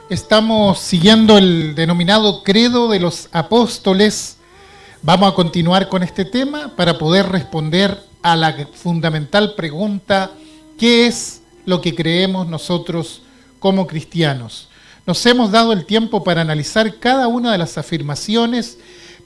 Estamos siguiendo el denominado credo de los apóstoles. Vamos a continuar con este tema para poder responder a la fundamental pregunta: ¿qué es lo que creemos nosotros como cristianos? Nos hemos dado el tiempo para analizar cada una de las afirmaciones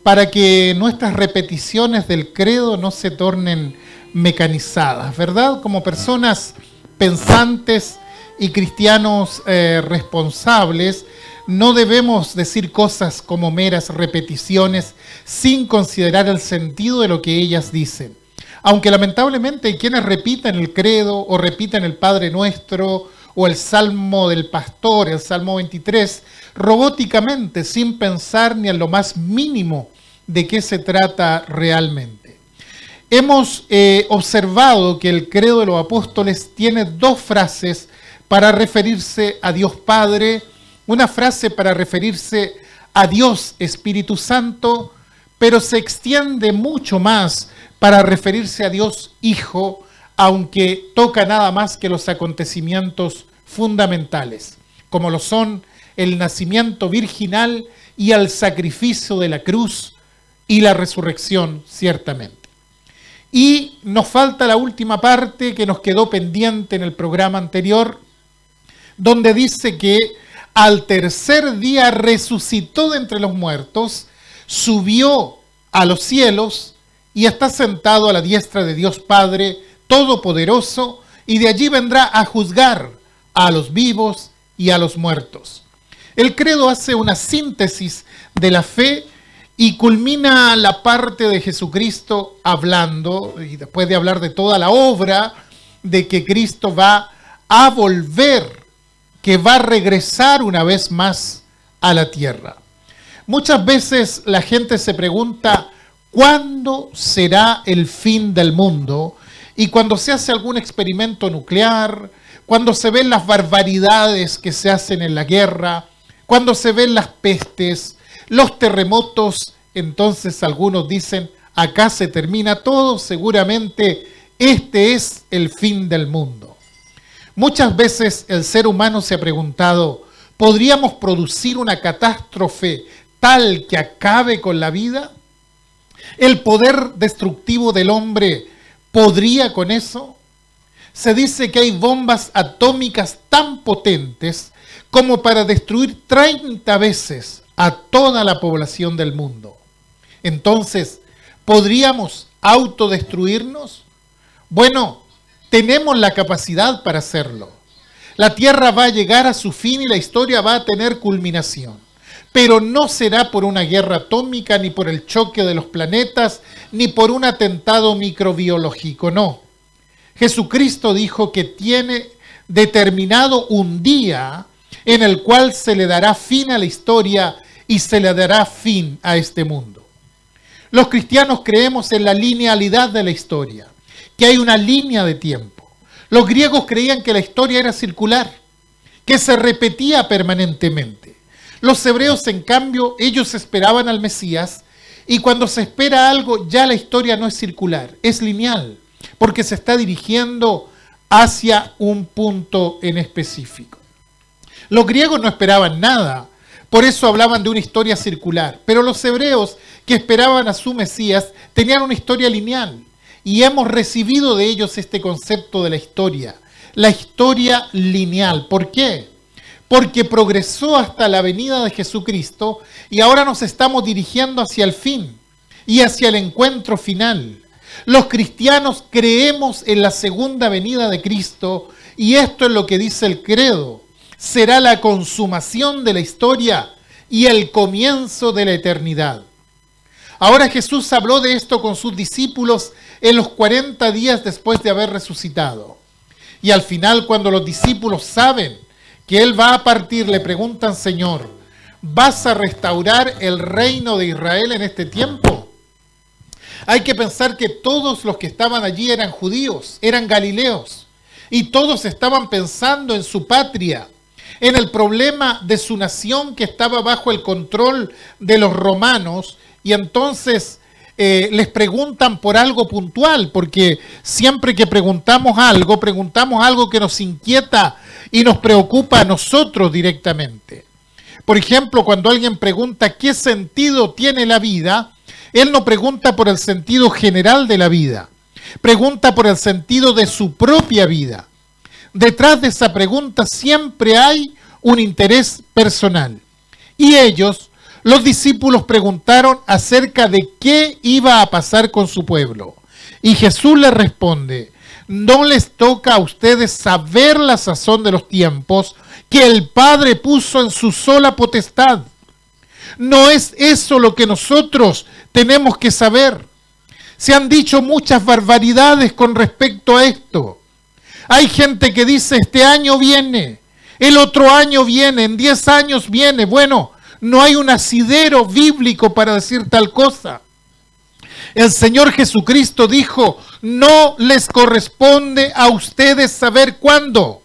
para que nuestras repeticiones del credo no se tornen mecanizadas, ¿verdad? Como personas pensantes y cristianos responsables, no debemos decir cosas como meras repeticiones sin considerar el sentido de lo que ellas dicen. Aunque lamentablemente hay quienes repiten el credo o repiten el Padre Nuestro o el Salmo del Pastor, el Salmo 23, robóticamente, sin pensar ni en lo más mínimo de qué se trata realmente. Hemos observado que el credo de los apóstoles tiene dos frases para referirse a Dios Padre, una frase para referirse a Dios Espíritu Santo, pero se extiende mucho más para referirse a Dios Hijo, aunque toca nada más que los acontecimientos fundamentales, como lo son el nacimiento virginal y el sacrificio de la cruz y la resurrección, ciertamente. Y nos falta la última parte que nos quedó pendiente en el programa anterior, donde dice que al tercer día resucitó de entre los muertos, subió a los cielos y está sentado a la diestra de Dios Padre Todopoderoso, y de allí vendrá a juzgar a los vivos y a los muertos. El credo hace una síntesis de la fe y culmina la parte de Jesucristo hablando, y después de hablar de toda la obra, de que Cristo va a volver, que va a regresar una vez más a la tierra. Muchas veces la gente se pregunta, ¿cuándo será el fin del mundo? Y cuando se hace algún experimento nuclear, cuando se ven las barbaridades que se hacen en la guerra, cuando se ven las pestes, los terremotos, entonces algunos dicen, acá se termina todo, seguramente este es el fin del mundo. Muchas veces el ser humano se ha preguntado, ¿podríamos producir una catástrofe tal que acabe con la vida? ¿El poder destructivo del hombre podría con eso? Se dice que hay bombas atómicas tan potentes como para destruir 30 veces a toda la población del mundo. Entonces, ¿podríamos autodestruirnos? Bueno, tenemos la capacidad para hacerlo. La Tierra va a llegar a su fin y la historia va a tener culminación. Pero no será por una guerra atómica, ni por el choque de los planetas, ni por un atentado microbiológico, no. Jesucristo dijo que tiene determinado un día en el cual se le dará fin a la historia y se le dará fin a este mundo. Los cristianos creemos en la linealidad de la historia, que hay una línea de tiempo. Los griegos creían que la historia era circular, que se repetía permanentemente. Los hebreos, en cambio, ellos esperaban al Mesías, y cuando se espera algo, ya la historia no es circular, es lineal, porque se está dirigiendo hacia un punto en específico. Los griegos no esperaban nada, por eso hablaban de una historia circular, pero los hebreos, que esperaban a su Mesías, tenían una historia lineal. Y hemos recibido de ellos este concepto de la historia lineal. ¿Por qué? Porque progresó hasta la venida de Jesucristo y ahora nos estamos dirigiendo hacia el fin y hacia el encuentro final. Los cristianos creemos en la segunda venida de Cristo y esto es lo que dice el credo. Será la consumación de la historia y el comienzo de la eternidad. Ahora Jesús habló de esto con sus discípulos en los 40 días después de haber resucitado. Y al final, cuando los discípulos saben que Él va a partir, le preguntan, Señor, ¿vas a restaurar el reino de Israel en este tiempo? Hay que pensar que todos los que estaban allí eran judíos, eran galileos, y todos estaban pensando en su patria, en el problema de su nación que estaba bajo el control de los romanos, y entonces les preguntan por algo puntual, porque siempre que preguntamos algo que nos inquieta y nos preocupa a nosotros directamente. Por ejemplo, cuando alguien pregunta qué sentido tiene la vida, él no pregunta por el sentido general de la vida, pregunta por el sentido de su propia vida. Detrás de esa pregunta siempre hay un interés personal. Y ellos, los discípulos, preguntaron acerca de qué iba a pasar con su pueblo. Y Jesús les responde: no les toca a ustedes saber la sazón de los tiempos que el Padre puso en su sola potestad. No es eso lo que nosotros tenemos que saber. Se han dicho muchas barbaridades con respecto a esto. Hay gente que dice: este año viene, el otro año viene, en 10 años viene. Bueno, no hay un asidero bíblico para decir tal cosa. El Señor Jesucristo dijo: no les corresponde a ustedes saber cuándo,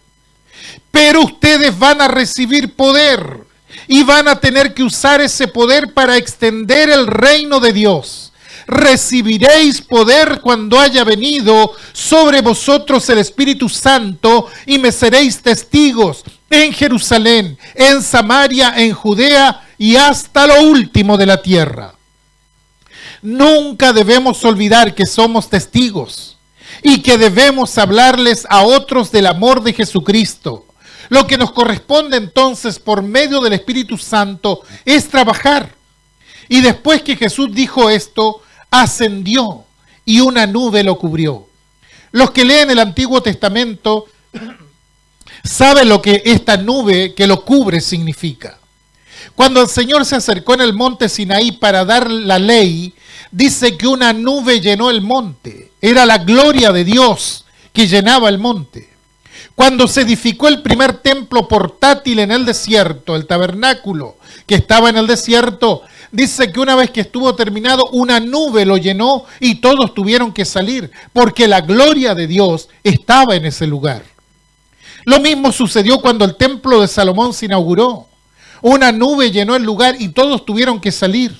pero ustedes van a recibir poder y van a tener que usar ese poder para extender el reino de Dios. Recibiréis poder cuando haya venido sobre vosotros el Espíritu Santo y me seréis testigos en Jerusalén, en Samaria, en Judea y hasta lo último de la tierra. Nunca debemos olvidar que somos testigos y que debemos hablarles a otros del amor de Jesucristo. Lo que nos corresponde entonces por medio del Espíritu Santo es trabajar. Y después que Jesús dijo esto, ascendió y una nube lo cubrió. Los que leen el Antiguo Testamento saben lo que esta nube que lo cubre significa. Cuando el Señor se acercó en el monte Sinaí para dar la ley, dice que una nube llenó el monte. Era la gloria de Dios que llenaba el monte. Cuando se edificó el primer templo portátil en el desierto, el tabernáculo que estaba en el desierto, dice que una vez que estuvo terminado, una nube lo llenó y todos tuvieron que salir, porque la gloria de Dios estaba en ese lugar. Lo mismo sucedió cuando el templo de Salomón se inauguró. Una nube llenó el lugar y todos tuvieron que salir.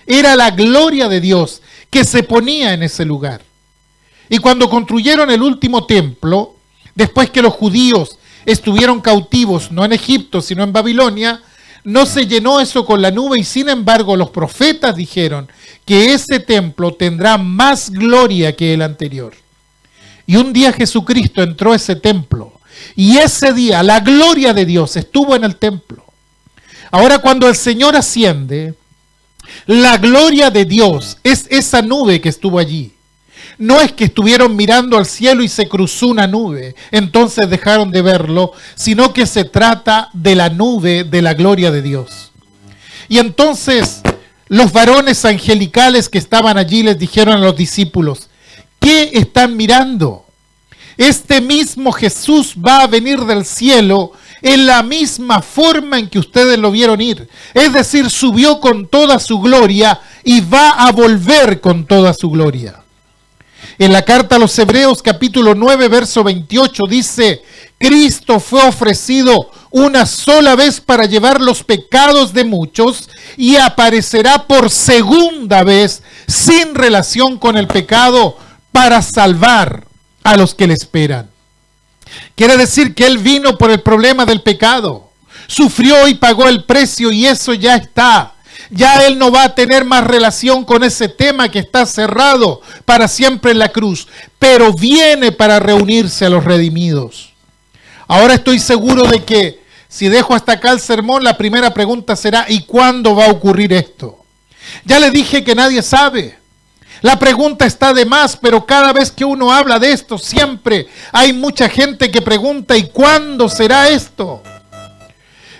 Era la gloria de Dios que se ponía en ese lugar. Y cuando construyeron el último templo, después que los judíos estuvieron cautivos, no en Egipto, sino en Babilonia, no se llenó eso con la nube y sin embargo los profetas dijeron que ese templo tendrá más gloria que el anterior. Y un día Jesucristo entró a ese templo y ese día la gloria de Dios estuvo en el templo. Ahora cuando el Señor asciende, la gloria de Dios es esa nube que estuvo allí. No es que estuvieron mirando al cielo y se cruzó una nube, entonces dejaron de verlo, sino que se trata de la nube de la gloria de Dios. Y entonces los varones angelicales que estaban allí les dijeron a los discípulos: ¿qué están mirando? Este mismo Jesús va a venir del cielo en la misma forma en que ustedes lo vieron ir. Es decir, subió con toda su gloria y va a volver con toda su gloria. En la carta a los Hebreos capítulo 9 verso 28 dice: Cristo fue ofrecido una sola vez para llevar los pecados de muchos y aparecerá por segunda vez sin relación con el pecado para salvar a los que le esperan. Quiere decir que Él vino por el problema del pecado, sufrió y pagó el precio y eso ya está. Ya Él no va a tener más relación con ese tema que está cerrado para siempre en la cruz, pero viene para reunirse a los redimidos. Ahora estoy seguro de que si dejo hasta acá el sermón, la primera pregunta será: ¿y cuándo va a ocurrir esto? Ya le dije que nadie sabe. La pregunta está de más, pero cada vez que uno habla de esto, siempre hay mucha gente que pregunta: ¿y cuándo será esto?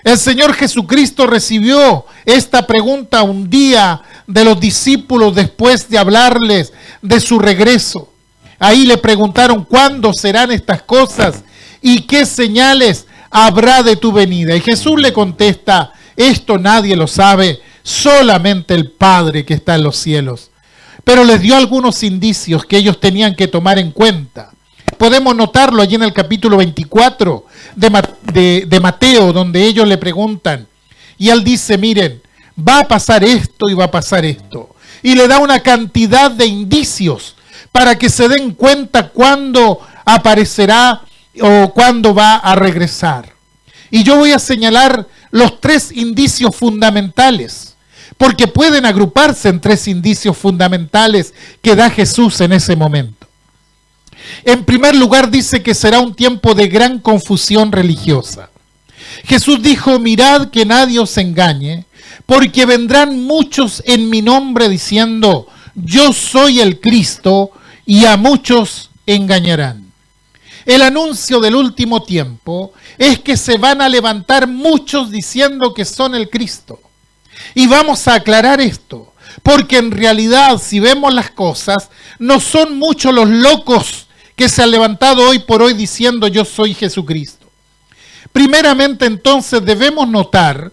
El Señor Jesucristo recibió esta pregunta un día de los discípulos después de hablarles de su regreso. Ahí le preguntaron: ¿cuándo serán estas cosas? ¿Y qué señales habrá de tu venida? Y Jesús le contesta: esto nadie lo sabe, solamente el Padre que está en los cielos. Pero les dio algunos indicios que ellos tenían que tomar en cuenta. Podemos notarlo allí en el capítulo 24 de Mateo, donde ellos le preguntan. Y Él dice: miren, va a pasar esto y va a pasar esto. y le da una cantidad de indicios para que se den cuenta cuándo aparecerá o cuándo va a regresar. Y yo voy a señalar los 3 indicios fundamentales, porque pueden agruparse en 3 indicios fundamentales que da Jesús en ese momento. En primer lugar, dice que será un tiempo de gran confusión religiosa. Jesús dijo: mirad que nadie os engañe, porque vendrán muchos en mi nombre diciendo: yo soy el Cristo, y a muchos engañarán. El anuncio del último tiempo es que se van a levantar muchos diciendo que son el Cristo. Y vamos a aclarar esto, porque en realidad, si vemos las cosas, no son muchos los locos que se han levantado hoy por hoy diciendo: yo soy Jesucristo. Primeramente, entonces, debemos notar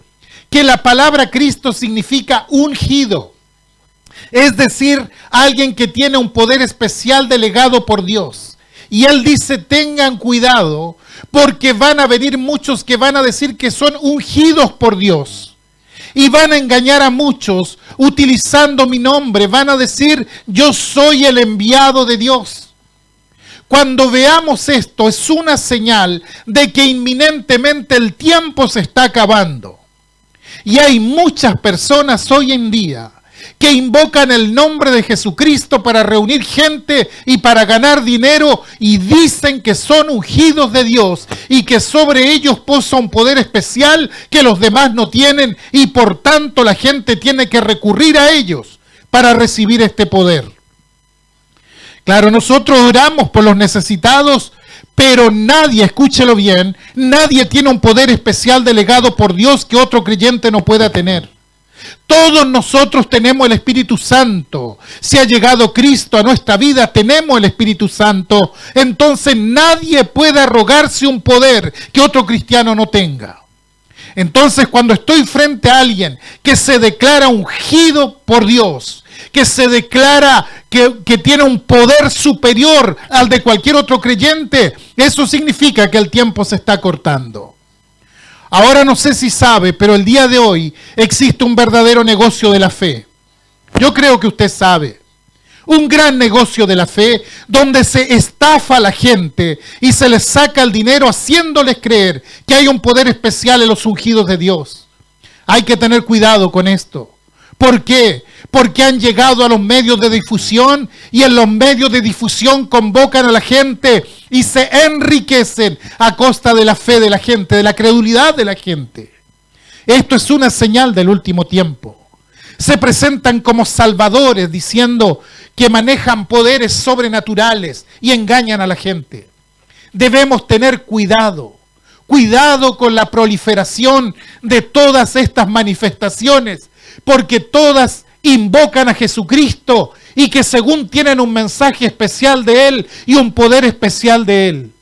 que la palabra Cristo significa ungido, es decir, alguien que tiene un poder especial delegado por Dios. Y Él dice: tengan cuidado, porque van a venir muchos que van a decir que son ungidos por Dios. Y van a engañar a muchos utilizando mi nombre. Van a decir: yo soy el enviado de Dios. Cuando veamos esto, es una señal de que inminentemente el tiempo se está acabando. Y hay muchas personas hoy en día que invocan el nombre de Jesucristo para reunir gente y para ganar dinero, y dicen que son ungidos de Dios y que sobre ellos posa un poder especial que los demás no tienen, y por tanto la gente tiene que recurrir a ellos para recibir este poder. Claro, nosotros oramos por los necesitados, pero nadie, escúchelo bien, nadie tiene un poder especial delegado por Dios que otro creyente no pueda tener. Todos nosotros tenemos el Espíritu Santo. Si ha llegado Cristo a nuestra vida, tenemos el Espíritu Santo. Entonces nadie puede arrogarse un poder que otro cristiano no tenga. Entonces, cuando estoy frente a alguien que se declara ungido por Dios, que se declara que tiene un poder superior al de cualquier otro creyente, eso significa que el tiempo se está cortando. Ahora no sé si sabe, pero el día de hoy existe un verdadero negocio de la fe. Yo creo que usted sabe. Un gran negocio de la fe donde se estafa a la gente y se les saca el dinero haciéndoles creer que hay un poder especial en los ungidos de Dios. Hay que tener cuidado con esto. ¿Por qué? Porque han llegado a los medios de difusión y en los medios de difusión convocan a la gente y se enriquecen a costa de la fe de la gente, de la credulidad de la gente. Esto es una señal del último tiempo. Se presentan como salvadores diciendo que manejan poderes sobrenaturales y engañan a la gente. Debemos tener cuidado. Cuidado con la proliferación de todas estas manifestaciones, porque todas invocan a Jesucristo y que según tienen un mensaje especial de Él y un poder especial de Él.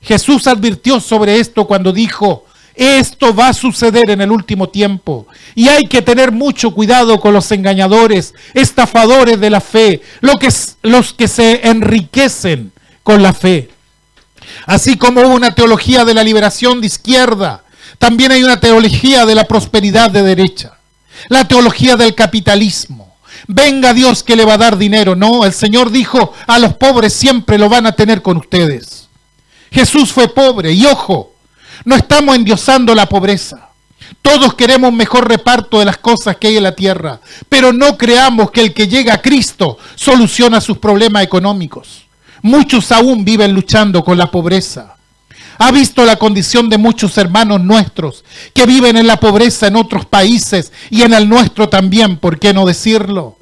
Jesús advirtió sobre esto cuando dijo: esto va a suceder en el último tiempo y hay que tener mucho cuidado con los engañadores, estafadores de la fe, los que se enriquecen con la fe. Así como hubo una teología de la liberación de izquierda, también hay una teología de la prosperidad de derecha. La teología del capitalismo. Venga Dios que le va a dar dinero. No, el Señor dijo: a los pobres siempre lo van a tener con ustedes. Jesús fue pobre y ojo, no estamos endiosando la pobreza. Todos queremos mejor reparto de las cosas que hay en la tierra, pero no creamos que el que llega a Cristo soluciona sus problemas económicos. Muchos aún viven luchando con la pobreza. Ha visto la condición de muchos hermanos nuestros que viven en la pobreza en otros países y en el nuestro también, ¿por qué no decirlo?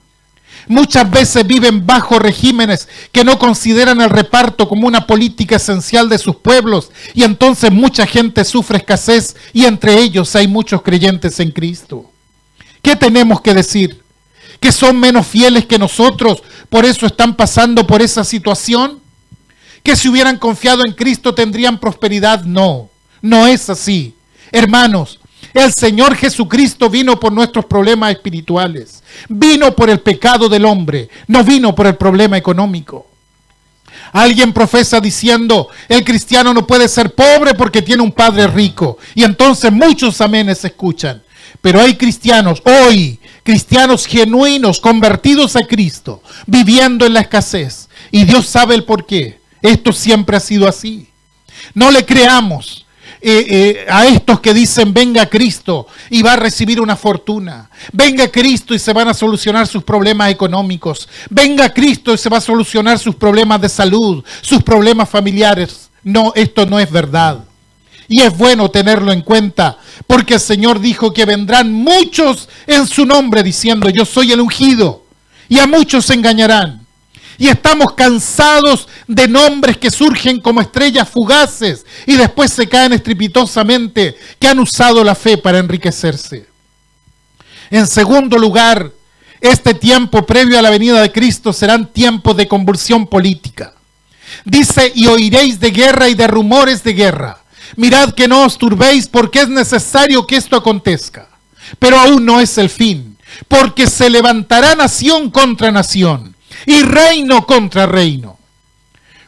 Muchas veces viven bajo regímenes que no consideran el reparto como una política esencial de sus pueblos y entonces mucha gente sufre escasez y entre ellos hay muchos creyentes en Cristo. ¿Qué tenemos que decir? ¿Que son menos fieles que nosotros, por eso están pasando por esa situación? ¿Que si hubieran confiado en Cristo tendrían prosperidad? No, no es así. Hermanos, el Señor Jesucristo vino por nuestros problemas espirituales. Vino por el pecado del hombre, no vino por el problema económico. Alguien profesa diciendo: el cristiano no puede ser pobre porque tiene un padre rico. Y entonces muchos amenes se escuchan. Pero hay cristianos hoy cristianos genuinos, convertidos a Cristo, viviendo en la escasez. Y Dios sabe el por qué. Esto siempre ha sido así. No le creamos a estos que dicen venga Cristo y va a recibir una fortuna. Venga Cristo y se van a solucionar sus problemas económicos. Venga Cristo y se va a solucionar sus problemas de salud, sus problemas familiares. No, esto no es verdad. Y es bueno tenerlo en cuenta, porque el Señor dijo que vendrán muchos en su nombre diciendo yo soy el ungido, y a muchos se engañarán. Y estamos cansados de nombres que surgen como estrellas fugaces y después se caen estrepitosamente, que han usado la fe para enriquecerse. En segundo lugar, este tiempo previo a la venida de Cristo serán tiempos de convulsión política. Dice, y oiréis de guerra y de rumores de guerra. Mirad que no os turbéis, porque es necesario que esto acontezca. Pero aún no es el fin, porque se levantará nación contra nación y reino contra reino.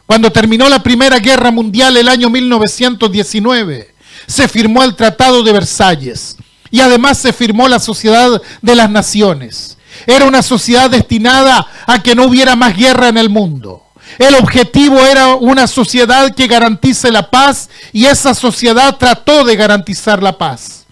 Cuando terminó la Primera Guerra Mundial el año 1919, se firmó el Tratado de Versalles y además se firmó la Sociedad de las Naciones. Era una sociedad destinada a que no hubiera más guerra en el mundo. El objetivo era una sociedad que garantice la paz, y esa sociedad trató de garantizar la paz.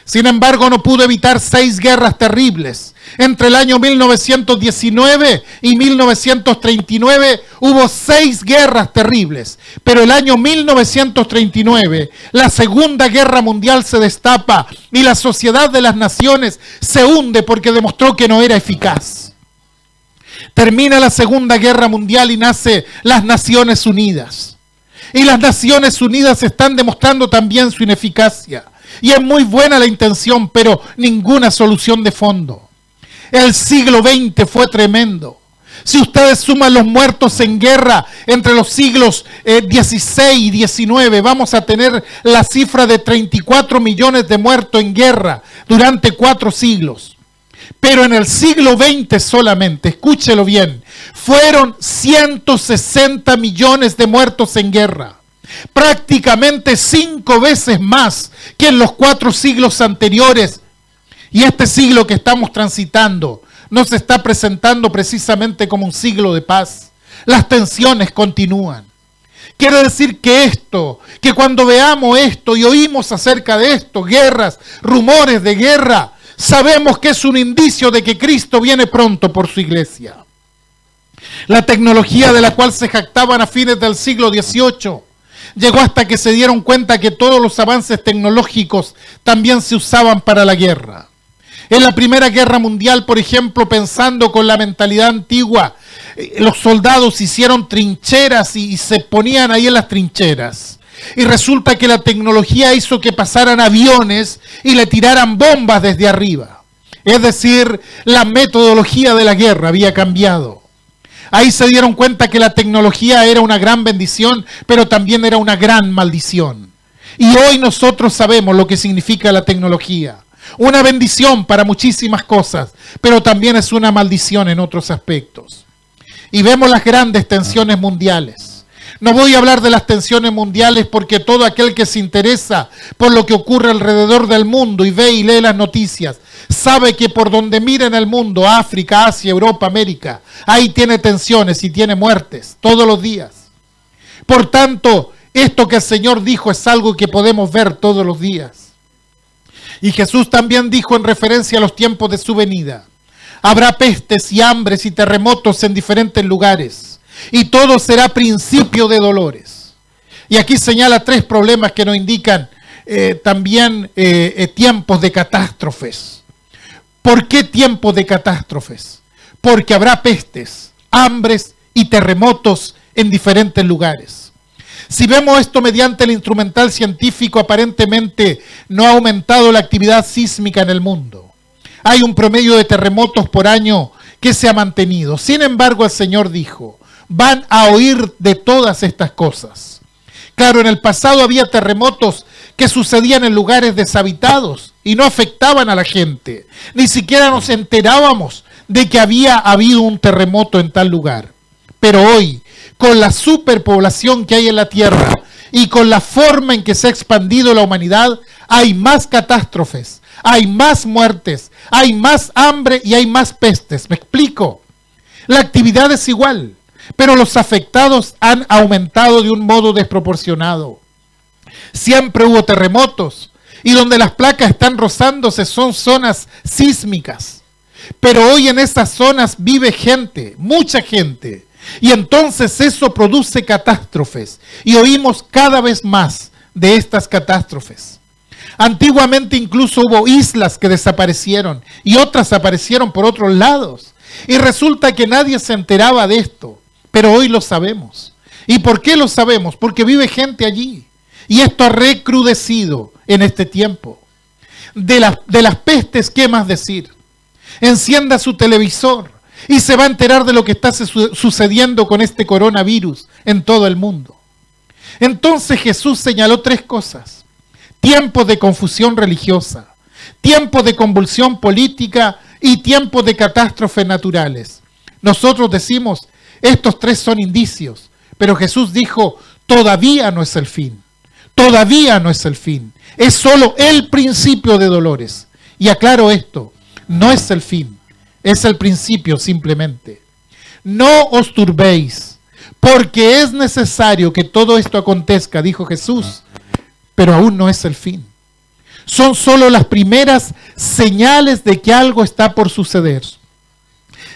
Sin embargo, no pudo evitar 6 guerras terribles. Entre el año 1919 y 1939 hubo 6 guerras terribles. Pero el año 1939, la Segunda Guerra Mundial se destapa y la Sociedad de las Naciones se hunde porque demostró que no era eficaz. Termina la Segunda Guerra Mundial y nace las Naciones Unidas. Y las Naciones Unidas están demostrando también su ineficacia. Y es muy buena la intención, pero ninguna solución de fondo. El siglo XX fue tremendo. Si ustedes suman los muertos en guerra entre los siglos XVI y XIX, vamos a tener la cifra de 34 millones de muertos en guerra durante 4 siglos. Pero en el siglo XX solamente, escúchelo bien, fueron 160 millones de muertos en guerra. Prácticamente 5 veces más que en los 4 siglos anteriores. Y este siglo que estamos transitando nos está presentando precisamente como un siglo de paz. Las tensiones continúan. Quiere decir que cuando veamos esto y oímos acerca de esto, guerras, rumores de guerra, sabemos que es un indicio de que Cristo viene pronto por su iglesia. La tecnología de la cual se jactaban a fines del siglo XVIII llegó hasta que se dieron cuenta que todos los avances tecnológicos también se usaban para la guerra. En la Primera Guerra Mundial, por ejemplo, pensando con la mentalidad antigua, los soldados hicieron trincheras y se ponían ahí en las trincheras. Y resulta que la tecnología hizo que pasaran aviones y le tiraran bombas desde arriba. Es decir, la metodología de la guerra había cambiado. Ahí se dieron cuenta que la tecnología era una gran bendición, pero también era una gran maldición. Y hoy nosotros sabemos lo que significa la tecnología. Una bendición para muchísimas cosas, pero también es una maldición en otros aspectos. Y vemos las grandes tensiones mundiales. No voy a hablar de las tensiones mundiales porque todo aquel que se interesa por lo que ocurre alrededor del mundo y ve y lee las noticias, sabe que por donde mira en el mundo, África, Asia, Europa, América, ahí tiene tensiones y tiene muertes todos los días. Por tanto, esto que el Señor dijo es algo que podemos ver todos los días. Y Jesús también dijo en referencia a los tiempos de su venida: habrá pestes y hambres y terremotos en diferentes lugares, y todo será principio de dolores. Y aquí señala 3 problemas que nos indican también tiempos de catástrofes. ¿Por qué tiempos de catástrofes? Porque habrá pestes, hambres y terremotos en diferentes lugares. Si vemos esto mediante el instrumental científico, aparentemente no ha aumentado la actividad sísmica en el mundo. Hay un promedio de terremotos por año que se ha mantenido. Sin embargo, el Señor dijo: van a oír de todas estas cosas. Claro, en el pasado había terremotos que sucedían en lugares deshabitados y no afectaban a la gente. Ni siquiera nos enterábamos de que había habido un terremoto en tal lugar. Pero hoy, con la superpoblación que hay en la tierra y con la forma en que se ha expandido la humanidad, hay más catástrofes, hay más muertes, hay más hambre y hay más pestes. ¿Me explico? La actividad es igual, pero los afectados han aumentado de un modo desproporcionado. Siempre hubo terremotos y donde las placas están rozándose son zonas sísmicas. Pero hoy en esas zonas vive gente, mucha gente. Y entonces eso produce catástrofes. Y oímos cada vez más de estas catástrofes. Antiguamente incluso hubo islas que desaparecieron y otras aparecieron por otros lados. Y resulta que nadie se enteraba de esto. Pero hoy lo sabemos. ¿Y por qué lo sabemos? Porque vive gente allí. Y esto ha recrudecido en este tiempo. De las pestes, ¿qué más decir? Encienda su televisor y se va a enterar de lo que está sucediendo con este coronavirus en todo el mundo. Entonces Jesús señaló tres cosas: tiempos de confusión religiosa, tiempos de convulsión política y tiempos de catástrofes naturales. Nosotros decimos, estos tres son indicios, pero Jesús dijo, todavía no es el fin, todavía no es el fin, es solo el principio de dolores. Y aclaro esto, no es el fin, es el principio simplemente. No os turbéis, porque es necesario que todo esto acontezca, dijo Jesús, pero aún no es el fin. Son solo las primeras señales de que algo está por suceder.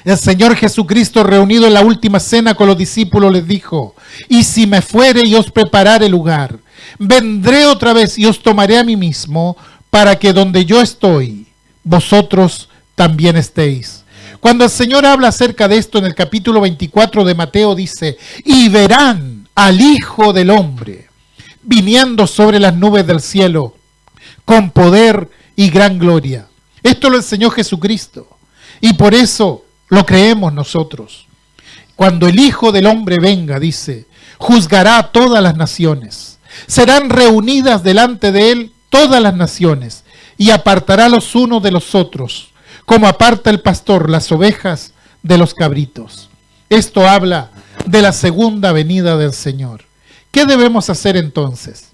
El Señor Jesucristo, reunido en la última cena con los discípulos, les dijo, y si me fuere y os preparare lugar, vendré otra vez y os tomaré a mí mismo, para que donde yo estoy, vosotros también estéis. Cuando el Señor habla acerca de esto en el capítulo 24 de Mateo, dice, y verán al Hijo del Hombre viniendo sobre las nubes del cielo con poder y gran gloria. Esto lo enseñó Jesucristo y por eso lo creemos nosotros. Cuando el Hijo del Hombre venga, dice, juzgará a todas las naciones. Serán reunidas delante de él todas las naciones y apartará los unos de los otros, como aparta el pastor las ovejas de los cabritos. Esto habla de la segunda venida del Señor. ¿Qué debemos hacer entonces?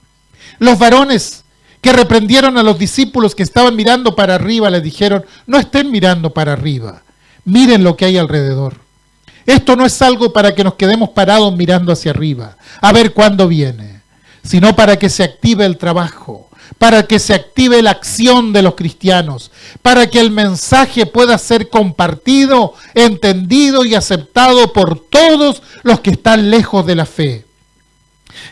Los varones que reprendieron a los discípulos que estaban mirando para arriba les dijeron, no estén mirando para arriba, miren lo que hay alrededor. Esto no es algo para que nos quedemos parados mirando hacia arriba, a ver cuándo viene, sino para que se active el trabajo, para que se active la acción de los cristianos, para que el mensaje pueda ser compartido, entendido y aceptado por todos los que están lejos de la fe.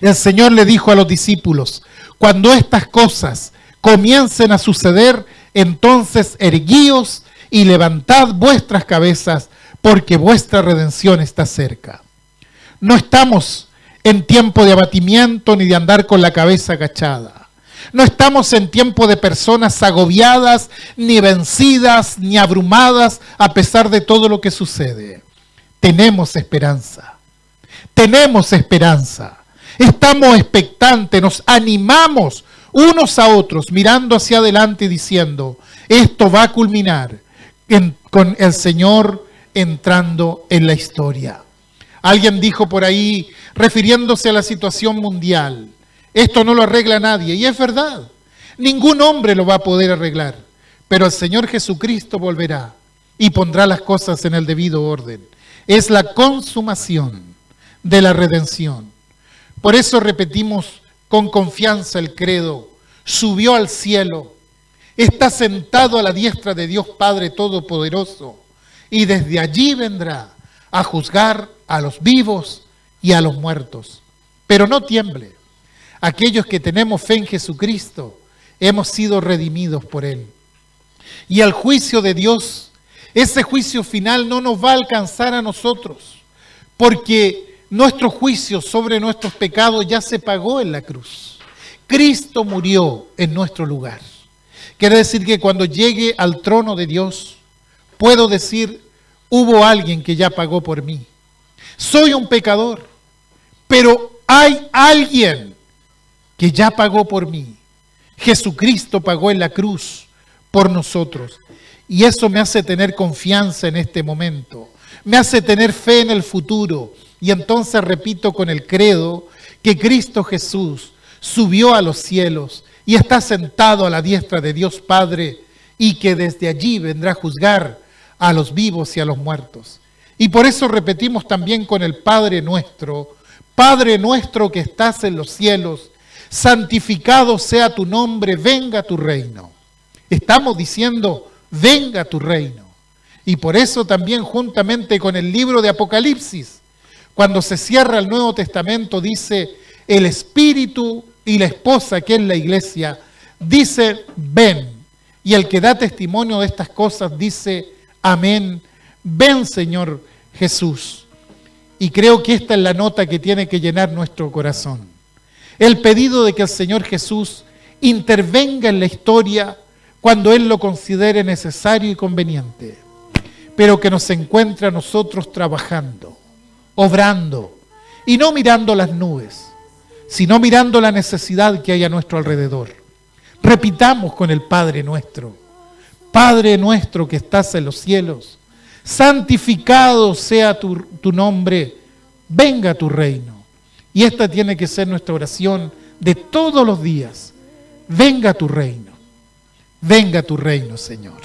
El Señor le dijo a los discípulos, cuando estas cosas comiencen a suceder, entonces erguíos y levantad vuestras cabezas, porque vuestra redención está cerca. No estamos en tiempo de abatimiento ni de andar con la cabeza agachada. No estamos en tiempo de personas agobiadas, ni vencidas, ni abrumadas a pesar de todo lo que sucede. Tenemos esperanza. Tenemos esperanza. Estamos expectantes, nos animamos unos a otros mirando hacia adelante y diciendo, esto va a culminar con el Señor entrando en la historia. Alguien dijo por ahí, refiriéndose a la situación mundial, esto no lo arregla nadie, y es verdad, ningún hombre lo va a poder arreglar, pero el Señor Jesucristo volverá y pondrá las cosas en el debido orden. Es la consumación de la redención. Por eso repetimos con confianza el credo, subió al cielo, está sentado a la diestra de Dios Padre Todopoderoso, y desde allí vendrá a juzgar a los vivos y a los muertos. Pero no tiemble, aquellos que tenemos fe en Jesucristo, hemos sido redimidos por Él. Y el juicio de Dios, ese juicio final no nos va a alcanzar a nosotros, porque nuestro juicio sobre nuestros pecados ya se pagó en la cruz. Cristo murió en nuestro lugar. Quiere decir que cuando llegue al trono de Dios, puedo decir, hubo alguien que ya pagó por mí. Soy un pecador, pero hay alguien que ya pagó por mí. Jesucristo pagó en la cruz por nosotros. Y eso me hace tener confianza en este momento. Me hace tener fe en el futuro. Y entonces repito con el credo que Cristo Jesús subió a los cielos y está sentado a la diestra de Dios Padre y que desde allí vendrá a juzgar a los vivos y a los muertos. Y por eso repetimos también con el Padre nuestro que estás en los cielos, santificado sea tu nombre, venga tu reino. Estamos diciendo, venga tu reino. Y por eso también juntamente con el libro de Apocalipsis, cuando se cierra el Nuevo Testamento, dice, el Espíritu y la esposa, que es la iglesia, dice, ven. Y el que da testimonio de estas cosas dice, amén, ven Señor Jesús. Y creo que esta es la nota que tiene que llenar nuestro corazón. El pedido de que el Señor Jesús intervenga en la historia cuando Él lo considere necesario y conveniente, pero que nos encuentre a nosotros trabajando, obrando, y no mirando las nubes, sino mirando la necesidad que hay a nuestro alrededor. Repitamos con el Padre nuestro que estás en los cielos, santificado sea tu nombre, venga tu reino. Y esta tiene que ser nuestra oración de todos los días. Venga tu reino, Señor.